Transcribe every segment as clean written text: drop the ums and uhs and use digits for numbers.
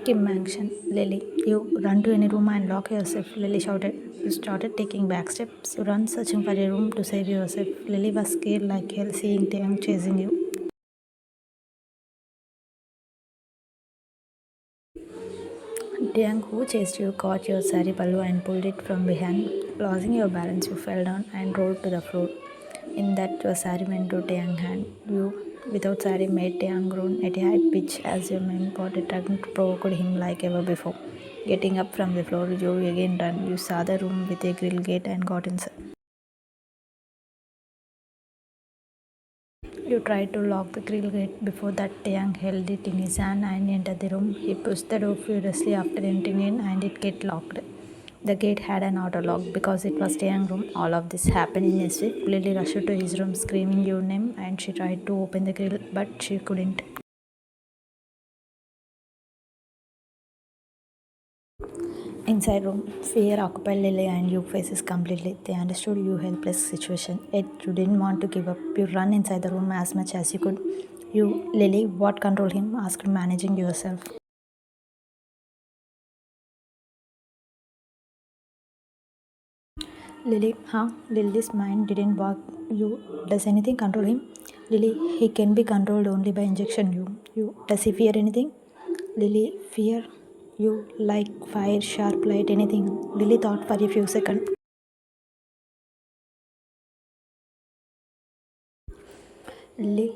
Kim Mansion. Lily, you run to any room and lock yourself, Lily shouted. You started taking back steps. You run searching for a room to save yourself. Lily was scared like hell seeing Taehyung chasing you. Taehyung, who chased you, caught your sari pallu and pulled it from behind. Losing your balance, you fell down and rolled to the floor. In that, your sari went to Taehyung's hand. You, without sari, made Taehyung groan at a high pitch as your main body tugged provoked him like ever before. Getting up from the floor, you again ran. You saw the room with a grill gate and got inside. You tried to lock the grill gate. Before that, Taehyung held it in his hand and entered the room. He pushed the door furiously after entering in and it get locked. The gate had an auto lock because it was Taehyung's room. All of this happened in a swift. Lily rushed to his room screaming your name and she tried to open the grill but she couldn't. Inside room, fear occupied Lily and you faces completely. They understood your helpless situation, yet you didn't want to give up. You ran inside the room as much as you could. You, Lily, what controlled him? Asked managing yourself. Lily, huh? Lily's mind didn't work. You, does anything control him? Lily, he can be controlled only by injection. You, does he fear anything? Lily, fear? You, like fire, sharp light, anything? Lily thought for a few seconds. Lily,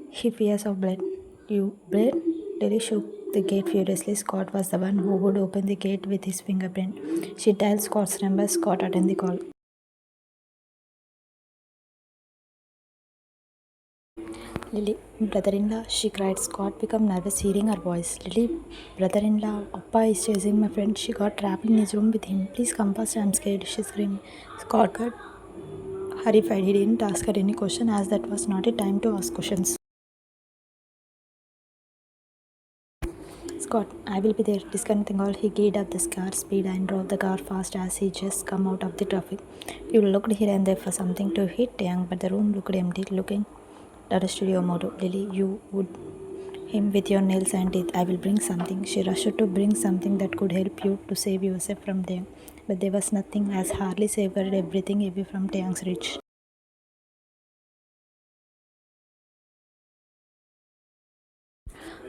he fears of blood. You, blood? Lily shook the gate furiously. Scott was the one who would open the gate with his fingerprint. She dialed Scott's number. Scott attended the call. Lily, brother-in-law, she cried. Scott became nervous hearing her voice. Lily, brother-in-law, Appa is chasing my friend. She got trapped in his room with him. Please come fast, I'm scared, she screamed. Scott got horrified. He didn't ask her any question as that was not a time to ask questions. Scott, I will be there. Disconnecting all, he geared up the car speed and drove the car fast as he just come out of the traffic. You looked here and there for something to hit Young, but the room looked empty, looking at a studio motto. Lily, you would him with your nails and teeth. I will bring something. She rushed to bring something that could help you to save yourself from them. But there was nothing as Harley saved everything away from Taehyung's reach.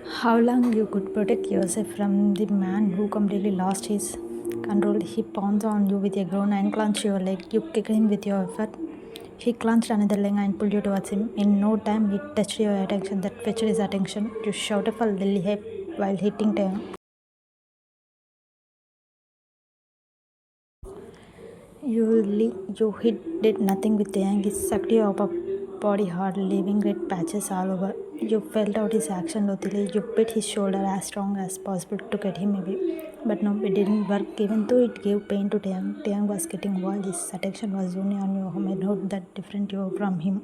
How long you could protect yourself from the man who completely lost his control? He pounced on you with a groan and clenched your leg. You kicked him with your effort. He clenched another leg and pulled you towards him. In no time, he touched your attention. That fetched his attention. You shouted for Lily help while hitting Taehyung. You hit did nothing with Taehyung. He sucked your upper body hard, leaving red patches all over. You felt out his action loathingly. You bit his shoulder as strong as possible to get him away. But no, it didn't work even though it gave pain to Taehyung. Taehyung was getting wild. His attention was only on your manhood that different you from him.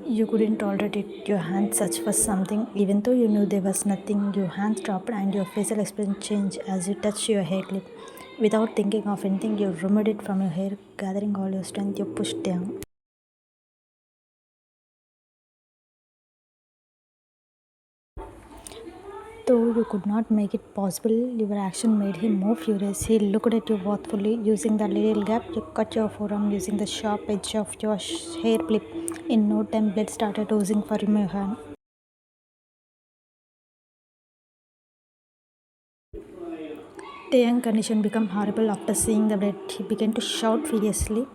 You couldn't tolerate it. Your hand searched for something. Even though you knew there was nothing, your hand stopped and your facial expression changed as you touched your hair clip. Without thinking of anything, you removed it from your hair. Gathering all your strength, you pushed down. Though you could not make it possible, your action made him more furious. He looked at you wrathfully. Using the little gap, you cut your forearm using the sharp edge of your hair clip. In no time, blood started oozing from your hand. The young condition became horrible after seeing the blood. He began to shout furiously.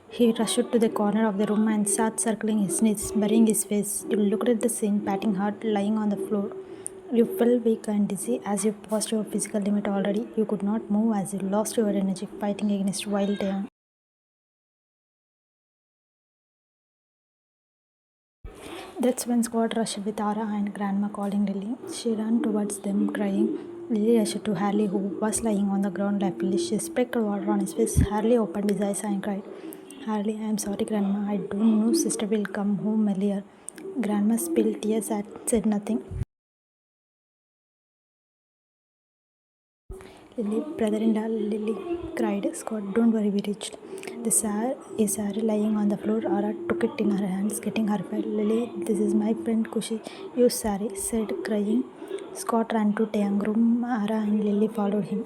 He rushed to the corner of the room and sat circling his knees, burying his face. You looked at the scene, patting hard, lying on the floor. You felt weak and dizzy as you passed your physical limit already. You could not move as you lost your energy fighting against wild Taehyung. That's when Scott rushed with Ara and Grandma calling Lily. She ran towards them, crying. Lily rushed to Harley, who was lying on the ground lifeless. She sprinkled water on his face. Harley opened his eyes and cried, Harley, I am sorry, Grandma. I don't know sister will come home earlier. Grandma spilled tears and said nothing. Lily, brother-in-law, Lily cried. Scott, don't worry, we reached. A saree lying on the floor. Ara took it in her hands, getting horrified. Lily, this is my friend Kushi. You saree, said, crying. Scott ran to Taehyung's room. Ara and Lily followed him.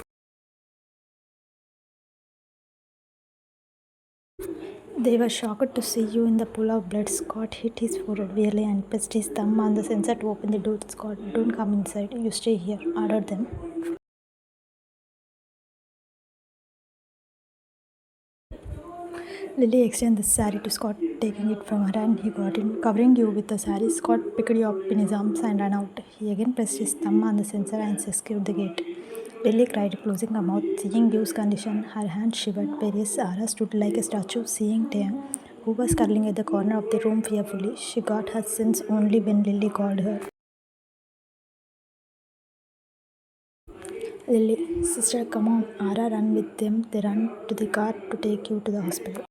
They were shocked to see you in the pool of blood. Scott hit his forehead weirdly and pressed his thumb on the sensor to open the door. Scott, don't come inside. You stay here, ordered them. Lily extended the saree to Scott, taking it from her hand. He got in, covering you with the saree. Scott picked you up in his arms and ran out. He again pressed his thumb on the sensor and secured the gate. Lily cried, closing her mouth, seeing Yu's condition. Her hand shivered, whereas Ara stood like a statue, seeing Taehyung, who was curling at the corner of the room fearfully. She got her sense only when Lily called her. Lily, sister, come on. Ara ran with them. They ran to the car to take you to the hospital.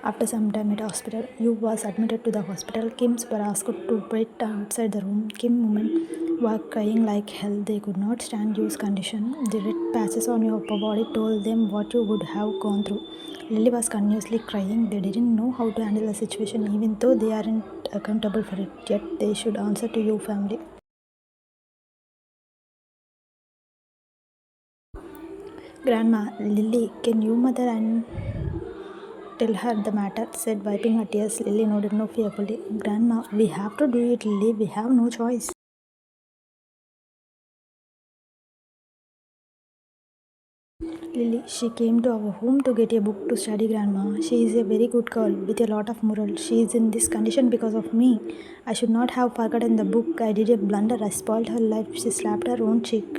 After some time at hospital, Yu was admitted to the hospital. Kims were asked to wait outside the room. Kim women were crying like hell. They could not stand Yu's condition. The red patches on your upper body told them what you would have gone through. Lily was continuously crying. They didn't know how to handle the situation, even though they aren't accountable for it. Yet they should answer to Yu family. Grandma, Lily, can you mother and tell her the matter, said, wiping her tears. Lily nodded no fearfully. Grandma, we have to do it, Lily. We have no choice. Lily, she came to our home to get a book to study, Grandma. She is a very good girl with a lot of moral. She is in this condition because of me. I should not have forgotten the book. I did a blunder. I spoiled her life. She slapped her own cheek.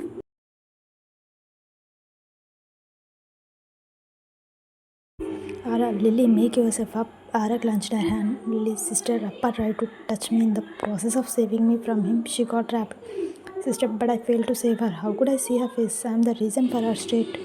Ara, Lily, make yourself up. Ara clenched her hand. Lily's sister Rappa tried to touch me in the process of saving me from him. She got trapped. Sister, but I failed to save her. How could I see her face? I am the reason for her state.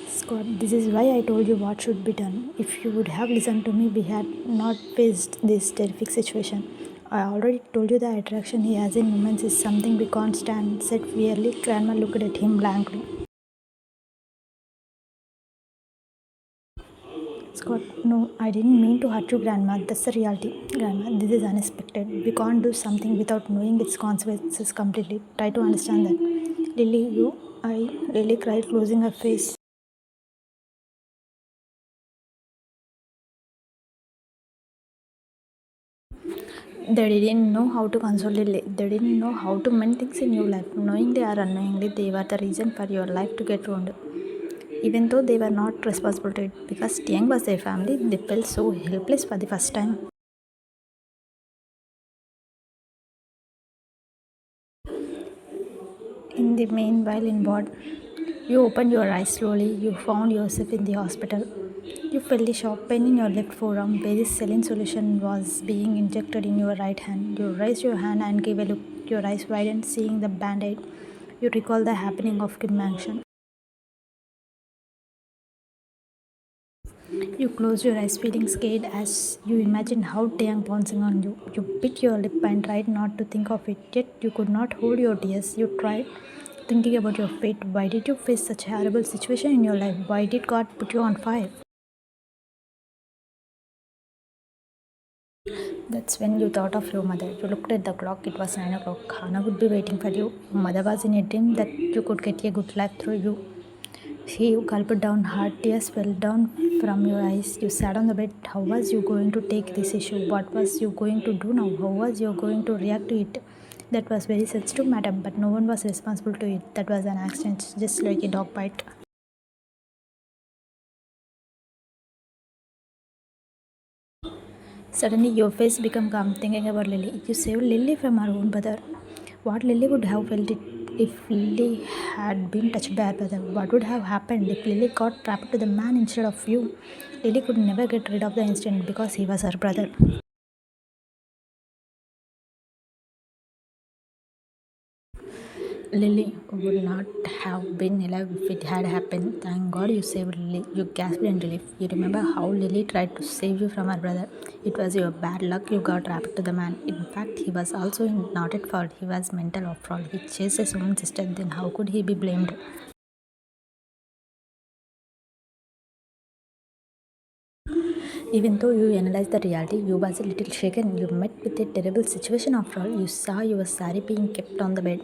Scott, this is why I told you what should be done. If you would have listened to me, we had not faced this terrific situation. I already told you the attraction he has in women is something we can't stand, said fiercely. Grandma looked at him blankly. Scott, no, I didn't mean to hurt you, Grandma. That's the reality. Grandma, this is unexpected. We can't do something without knowing its consequences completely. Try to understand that. Lily, Lily cried, closing her face. They didn't know how to console it. They didn't know how to mend things in your life. Knowingly or unknowingly, they were the reason for your life to get ruined. Even though they were not responsible to it, because Tiang was their family, they felt so helpless for the first time. In the meanwhile, in ward, you opened your eyes slowly. You found yourself in the hospital. You felt a sharp pain in your left forearm where the saline solution was being injected in your right hand. You raised your hand and gave a look. Your eyes widened, seeing the band-aid. You recall the happening of Kim Mansion. You closed your eyes, feeling scared as you imagined how Taeyang pouncing on you. You bit your lip and tried not to think of it, yet you could not hold your tears. You tried thinking about your fate. Why did you face such a horrible situation in your life? Why did God put you on fire? That's when you thought of your mother. You looked at the clock, it was 9 o'clock. Hana would be waiting for you. Mother was in a dream that you could get a good life through you. She gulped down hard. Tears fell down from your eyes. You sat on the bed. How was you going to take this issue? What was you going to do now? How was you going to react to it? That was very sensitive matter, but no one was responsible to it. That was an accident, just like a dog bite. Suddenly, your face became calm, thinking about Lily. You saved Lily from her own brother. What Lily would have felt it if Lily had been touched by her brother? What would have happened if Lily got trapped to the man instead of you? Lily could never get rid of the incident because he was her brother. Lily would not have been alive if it had happened. Thank God you saved Lily. You gasped in relief. You remember how Lily tried to save you from her brother. It was your bad luck you got wrapped to the man. In fact, he was also not at fault. He was mental after all. He chased his own sister. Then how could he be blamed? Even though you analyzed the reality, you was a little shaken. You met with a terrible situation after all. You saw your sari being kept on the bed.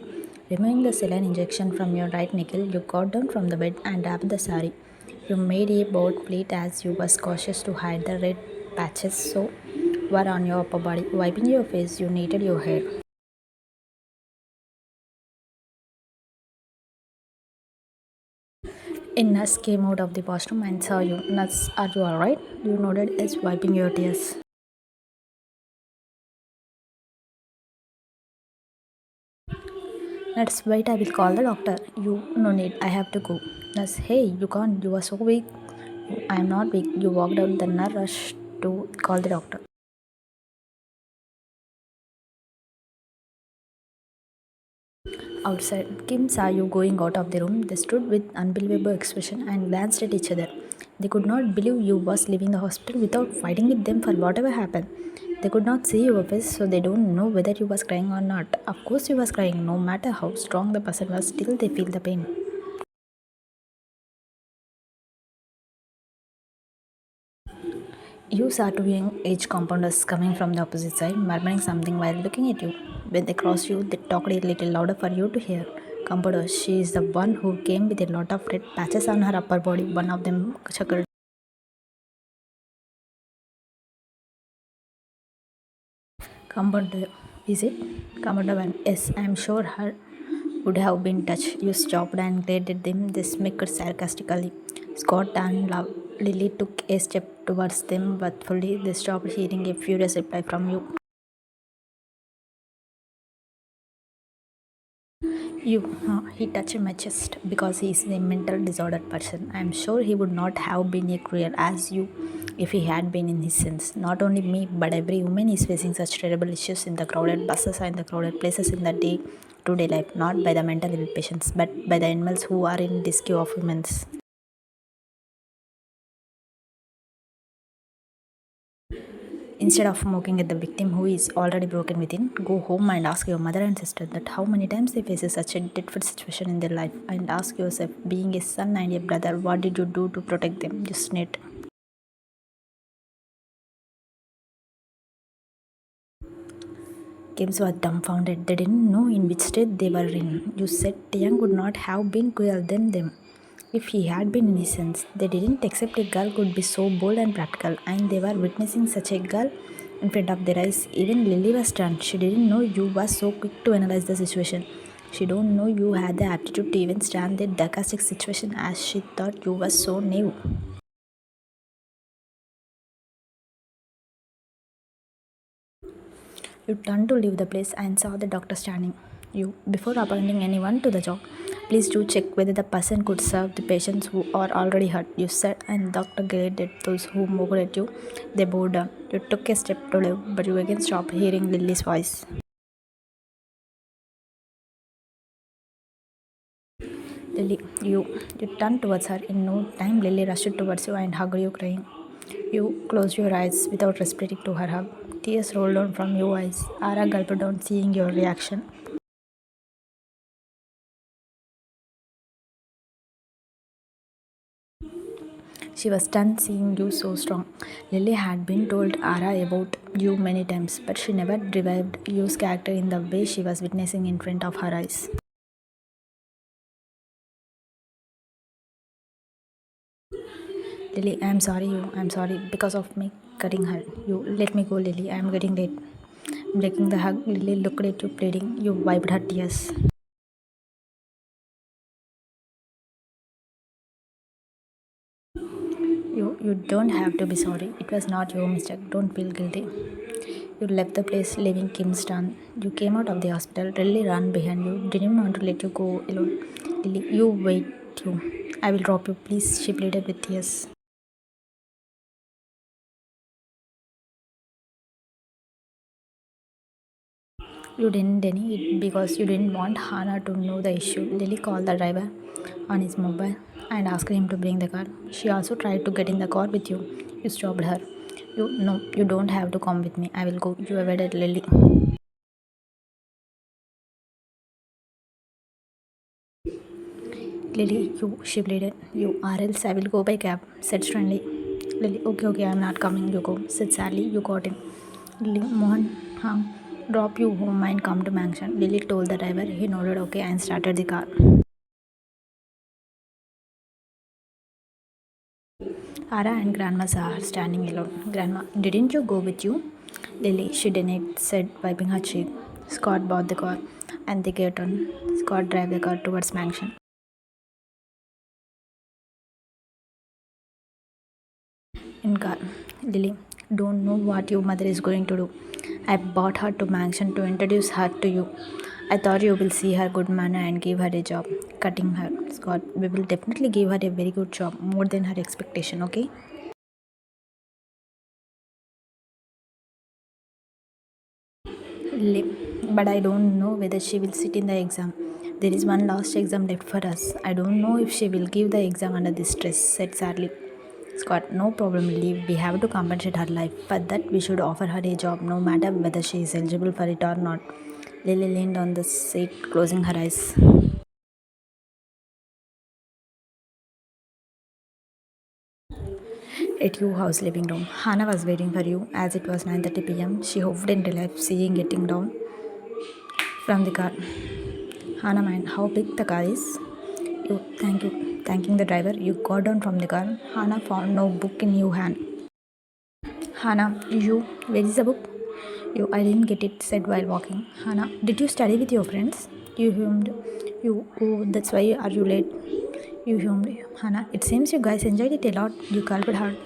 Removing the saline injection from your right nipple, you got down from the bed and wrapped the sari. You made a bold pleat as you was cautious to hide the red patches so were on your upper body. Wiping your face, you knitted your hair. A nurse came out of the washroom and saw you. Nurse, are you alright? You nodded as wiping your tears. Let's wait, I will call the doctor. You, no need, I have to go. Nurse, hey, you can't, you are so weak. I am not weak. You walked out, the nurse rushed to call the doctor. Outside, Kim saw you going out of the room. They stood with unbelievable expression and glanced at each other. They could not believe you was leaving the hospital without fighting with them for whatever happened. They could not see your face, so they don't know whether you was crying or not. Of course you was crying. No matter how strong the person was, still they feel the pain. You saw two young age compounders coming from the opposite side, murmuring something while looking at you. When they crossed you, they talked a little louder for you to hear. Compounder, she is the one who came with a lot of red patches on her upper body, one of them chuckled. Compounder, is it? Compounder 1, yes, I am sure her would have been touched. You stopped and glared at them, they smirked sarcastically. Scott and Lily took a step towards them, but fully they stopped hearing a furious reply from you. He touched my chest because he is a mental disordered person. I am sure he would not have been as cruel as you if he had been in his sense. Not only me, but every woman is facing such terrible issues in the crowded buses and the crowded places in the day-to-day life, not by the mental ill patients, but by the animals who are in rescue of humans. Instead of mocking at the victim who is already broken within, go home and ask your mother and sister that how many times they face such a dreadful situation in their life and ask yourself, being a son and a brother, what did you do to protect them? Just net. James was dumbfounded. They didn't know in which state they were in. You said Taeyang would not have been cruel than them. If he had been innocent, they didn't accept a girl could be so bold and practical, and they were witnessing such a girl in front of their eyes. Even Lily was stunned. She didn't know you were so quick to analyze the situation. She don't know you had the aptitude to even stand the sarcastic situation as she thought you were so new. You turned to leave the place and saw the doctor standing you. Before appointing anyone to the job, please do check whether the person could serve the patients who are already hurt. You said, and the doctor glared at those who moved at you. They bowed down. You took a step to leave, but you again stopped hearing Lily's voice. Lily, you turned towards her. In no time, Lily rushed towards you and hugged you, crying. You closed your eyes without responding to her hug. Tears rolled down from your eyes. Ara gulped down, seeing your reaction. She was stunned seeing you so strong. Lily had been told Ara about you many times, but she never revived you's character in the way she was witnessing in front of her eyes. Lily, I am sorry I am sorry because of me cutting her. You let me go, Lily. I am getting late. Breaking the hug, Lily looked at you pleading. You wiped her tears. You don't have to be sorry. It was not your mistake. Don't feel guilty. You left the place, leaving Kim stunned. You came out of the hospital. Lily ran behind you. Didn't want to let you go alone. Lily, you wait. You. I will drop you, please. She pleaded with tears. You didn't deny it because you didn't want Hannah to know the issue. Lily called the driver on his mobile and asked him to bring the car. She also tried to get in the car with you. You stopped her. No, you don't have to come with me. I will go. You avoided Lily. Lily, she pleaded. You, or else I will go by cab, said Stranley. Lily, okay, I'm not coming. You go, said Sally. You got him. Lily, Mohan, drop you home and come to mansion. Lily told the driver. He nodded okay and started the car. Ara and Grandma saw her standing alone. Grandma, didn't you go with you? Lily, she didn't, said, wiping her cheek. Scott bought the car and they get on. Scott drove the car towards mansion. In car, Lily, don't know what your mother is going to do. I brought her to mansion to introduce her to you. I thought you will see her good manner and give her a job. Cutting her. Scott, we will definitely give her a very good job, more than her expectation, okay? But I don't know whether she will sit in the exam. There is one last exam left for us. I don't know if she will give the exam under this stress, said sadly. Scott, no problem, Lily. We have to compensate her life. For that, we should offer her a job, no matter whether she is eligible for it or not. Lily leaned on the seat, closing her eyes. At your house living room, Hannah was waiting for you. As it was 9:30 p.m., she hoped in relief, seeing getting down from the car. Hannah mind how big the car is. Thank you. Thanking the driver, you got down from the car. Hannah found no book in your hand. Hannah, where is the book? I didn't get it, said while walking. Hannah, did you study with your friends? You hummed. That's why are you late? You hummed. Hannah, it seems you guys enjoyed it a lot. You gulped hard.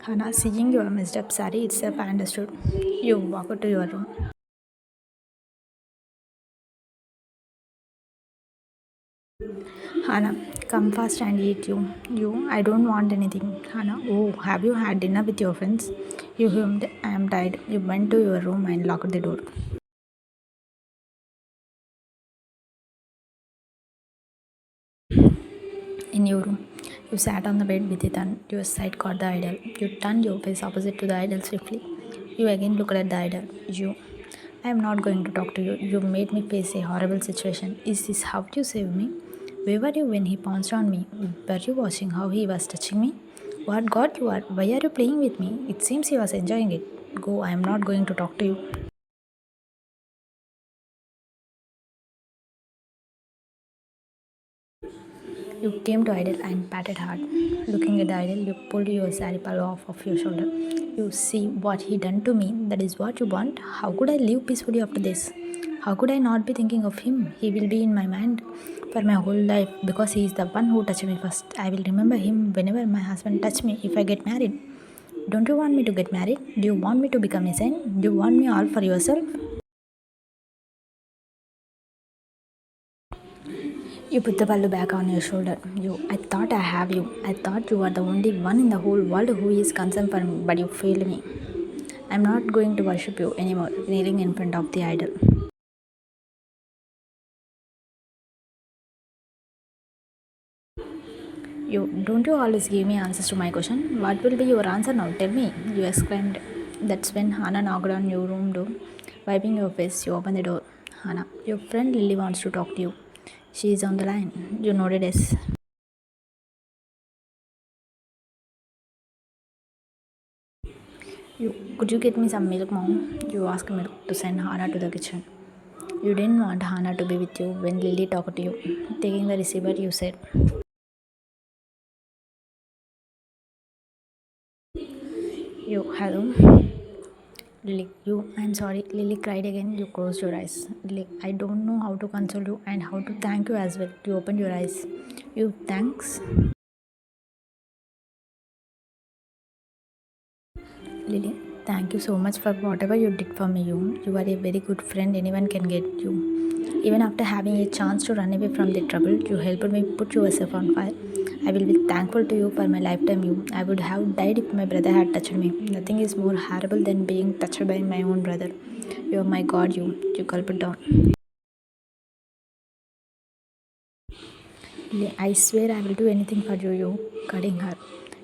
Hannah, seeing your messed up sari itself, I understood. You walked to your room. Hannah, come fast and eat I don't want anything. Hannah, oh, have you had dinner with your friends? You hummed, I am tired. You went to your room and locked the door. In your room, you sat on the bed with it and your sight caught the idol. You turned your face opposite to the idol swiftly. You again looked at the idol. I am not going to talk to you. You made me face a horrible situation. Is this how you saved me? Where were you when he pounced on me? Were you watching how he was touching me? What god you are? Why are you playing with me? It seems he was enjoying it. Go, I am not going to talk to you. You came to idol and patted hard. Looking at the idol, you pulled your sari pal off of your shoulder. You see what he done to me. That is what you want. How could I live peacefully after this? How could I not be thinking of him? He will be in my mind for my whole life because he is the one who touched me first. I will remember him whenever my husband touched me if I get married. Don't you want me to get married? Do you want me to become a saint? Do you want me all for yourself? You put the balloon back on your shoulder. I thought I have you. I thought you are the only one in the whole world who is concerned for me, but you failed me. I'm not going to worship you anymore, kneeling in front of the idol. Don't you always give me answers to my question? What will be your answer now? Tell me, you exclaimed. That's when Hannah knocked on your room door. Wiping your face, you opened the door. Hannah, your friend Lily wants to talk to you. She is on the line. You nodded yes. Could you get me some milk, Mom? You asked milk to send Hannah to the kitchen. You didn't want Hannah to be with you when Lily talked to you. Taking the receiver, you said, hello? Lily, I'm sorry. Lily cried again. You closed your eyes. Lily, I don't know how to console you and how to thank you as well. You opened your eyes. Thanks. Lily, thank you so much for whatever you did for me. You are a very good friend anyone can get you. Even after having a chance to run away from the trouble, you helped me put yourself on fire. I will be thankful to you for my lifetime you. I would have died if my brother had touched me. Nothing is more horrible than being touched by my own brother. You are my God, you gulped down. I swear I will do anything for you, you cutting her.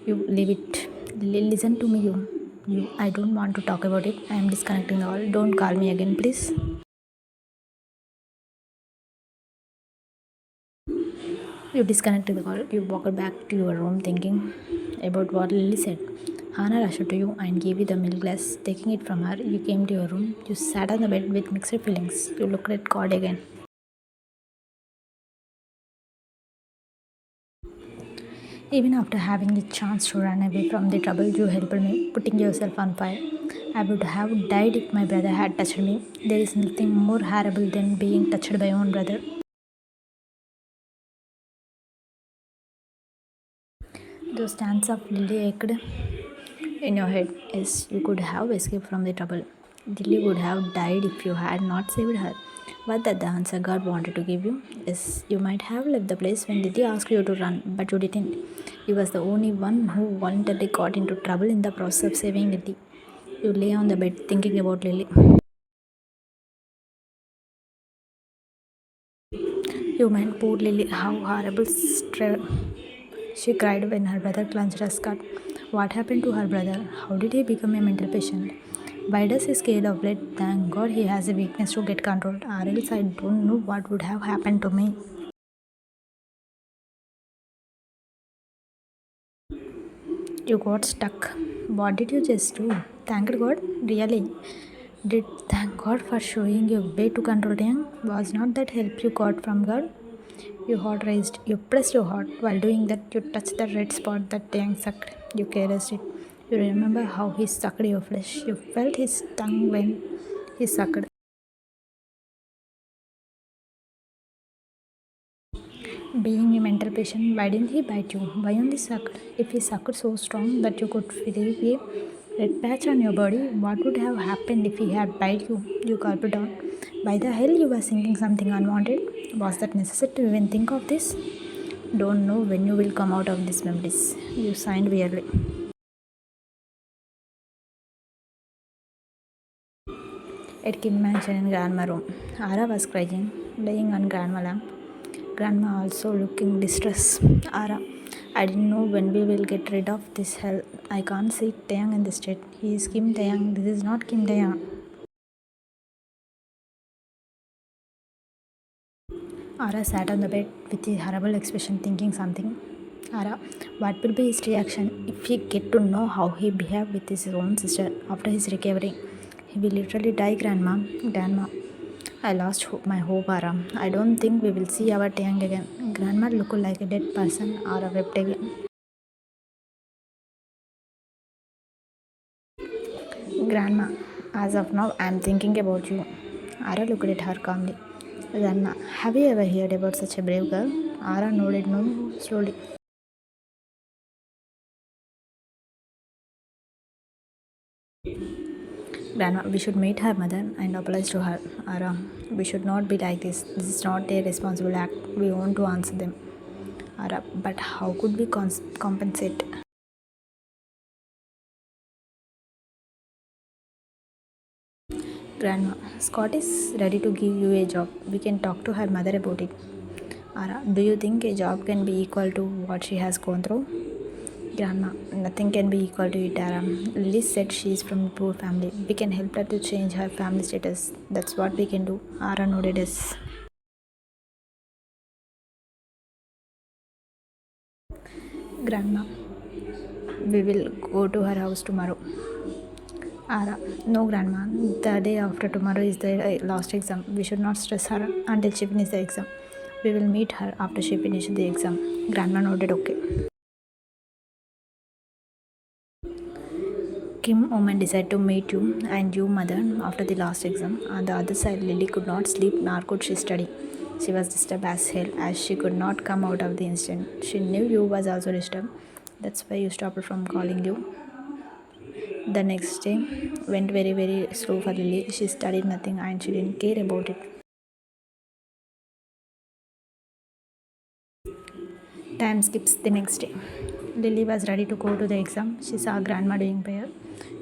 You leave it. Listen to me, you. I don't want to talk about it. I am disconnecting the call. Don't call me again, please. You disconnected the call. You walked back to your room thinking about what Lily said. Hannah rushed to you and gave you the milk glass. Taking it from her, you came to your room. You sat on the bed with mixed feelings. You looked at God again. Even after having the chance to run away from the trouble, you helped me, putting yourself on fire. I would have died if my brother had touched me. There is nothing more horrible than being touched by your own brother. Those stands of Lily echoed in your head. Yes, you could have escaped from the trouble. Lily would have died if you had not saved her. Was that the answer God wanted to give you? Yes, you might have left the place when Lily asked you to run, but you didn't. You was the only one who voluntarily got into trouble in the process of saving Lily. You lay on the bed thinking about Lily. You meant poor Lily, how horrible she cried when her brother clutched her skirt. What happened to her brother? How did he become a mental patient? Why does he scale of blood? Thank God he has a weakness to get controlled, or else I don't know what would have happened to me. You got stuck. What did you just do? Thanked God? Really? Did thank God for showing you a way to control Taehyung? Was not that help you got from God? Your heart raised. You pressed your heart. While doing that, you touched the red spot that Taehyung sucked. You caressed it. You remember how he sucked your flesh. You felt his tongue when he sucked. Being a mental patient, why didn't he bite you? Why only sucked? If he sucked so strong that you could feel a red patch on your body, what would have happened if he had bite you? You gulped down. Why the hell you were thinking something unwanted? Was that necessary to even think of this? Don't know when you will come out of these memories. You signed weirdly. At Kim Mansion in Grandma room, Ara was crying, laying on Grandma lap. Grandma also looking distressed. Ara, I didn't know when we will get rid of this hell. I can't see Taeyang in this state. He is Kim Taeyang. This is not Kim Taeyang. Ara sat on the bed with a horrible expression, thinking something. Ara, what will be his reaction if he get to know how he behaved with his own sister after his recovery? He will literally die, Grandma. Grandma, I lost my hope, Ara. I don't think we will see our Taeyang again. Grandma looked like a dead person. Ara wept again. Grandma, as of now, I am thinking about you. Ara looked at her calmly. Grandma, have you ever heard about such a brave girl? Ara nodded no slowly. Grandma, we should meet her mother and apologize to her. Ara, we should not be like this. This is not a responsible act. We want to answer them. Ara, but how could we compensate? Grandma, Scott is ready to give you a job. We can talk to her mother about it. Ara, do you think a job can be equal to what she has gone through? Grandma, nothing can be equal to it, Ara. Liz said she is from a poor family. We can help her to change her family status. That's what we can do. Ara nodded yes. Grandma, we will go to her house tomorrow. Ara, no, Grandma. The day after tomorrow is the last exam. We should not stress her until she finishes the exam. We will meet her after she finishes the exam. Grandma nodded okay. Kim Oman decided to meet you and you, mother, after the last exam. On the other side, Lily could not sleep nor could she study. She was disturbed as hell as she could not come out of the incident. She knew you was also disturbed. That's why you stopped from calling you. The next day went very slow for Lily. She studied nothing and she didn't care about it. Time skips the next day. Lily was ready to go to the exam. She saw Grandma doing prayer.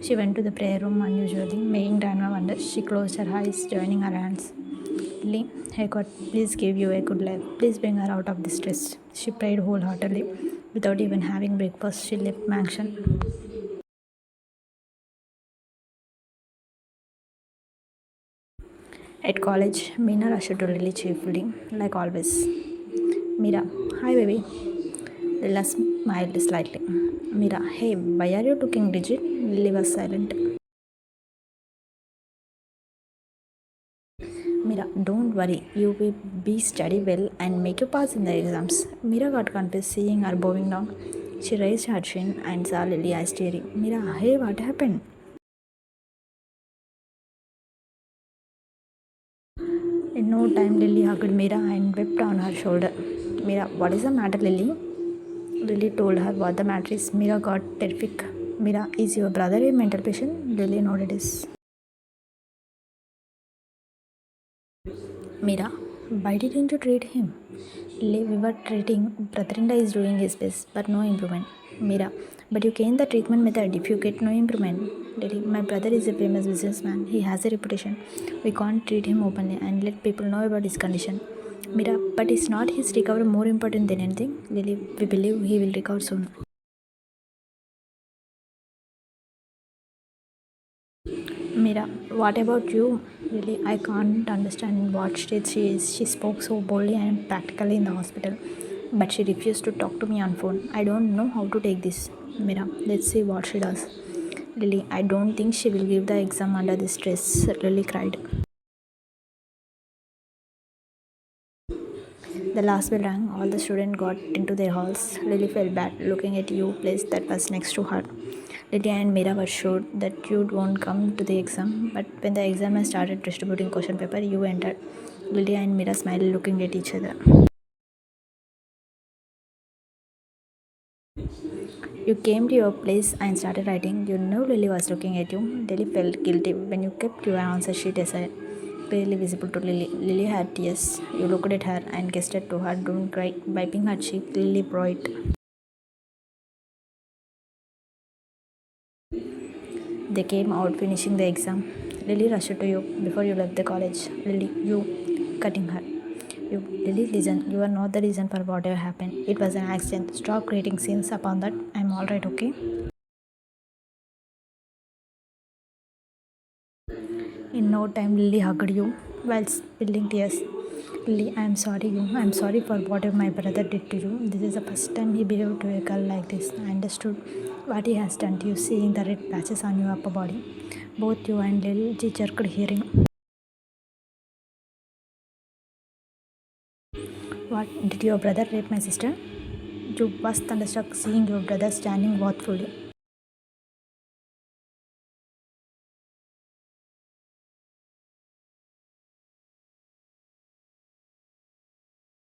She went to the prayer room unusually, making Grandma wonder. She closed her eyes, joining her hands. Lily, hey God, please give you a good life. Please bring her out of this stress. She prayed wholeheartedly. Without even having breakfast, she left mansion. At college, Meena rushed to Lily cheerfully, like always. Mira, hi baby. Lila smiled slightly. Mira, hey, why are you looking rigid? Lily was silent. Mira, don't worry, you will be study well and make you pass in the exams. Mira got confused seeing her bowing down. She raised her chin and saw Lily eyes staring. Mira, hey, what happened? In no time, Lily hugged Mira and wept on her shoulder. Mira, what is the matter, Lily? Lily told her what the matter is. Mira got terrific. Mira, is your brother a mental patient? Lily nodded yes. Mira, why didn't you treat him? Lily, we were treating. Pratrinda is doing his best, but no improvement. Mira, but you gain the treatment method if you get no improvement. Lily, my brother is a famous businessman. He has a reputation. We can't treat him openly and let people know about his condition. Mira, but is not his recovery more important than anything? Lily, we believe he will recover soon. Mira, what about you? Really, I can't understand in what state she is. She spoke so boldly and practically in the hospital, but she refused to talk to me on phone. I don't know how to take this. Mira, let's see what she does. Lily, I don't think she will give the exam under this stress. Lily cried. The last bell rang. All the students got into their halls. Lily felt bad looking at you place that was next to her. Lily and Mira were sure that you won't come to the exam, but when the examiner started distributing question paper, you entered. Lily and Mira smiled looking at each other. You came to your place and started writing. You knew Lily was looking at you. Lily felt guilty when you kept your answer sheet aside. Clearly visible to Lily. Lily had tears. You looked at her and gestured to her, don't cry, wiping her cheek. Lily bright. They came out finishing the exam. Lily rushed to you before you left the college. Lily, you cutting her. You, Lily, listen, you are not the reason for whatever happened. It was an accident. Stop creating scenes upon that. I'm alright, okay? In no time, Lily hugged you while spilling tears. Lily, I'm sorry you. I'm sorry for whatever my brother did to you. This is the first time he behaved to a girl like this. I understood what he has done to you, seeing the red patches on your upper body. Both you and Lily jerked hearing. What? Did your brother rape my sister? You was thunderstruck seeing your brother standing wrathfully.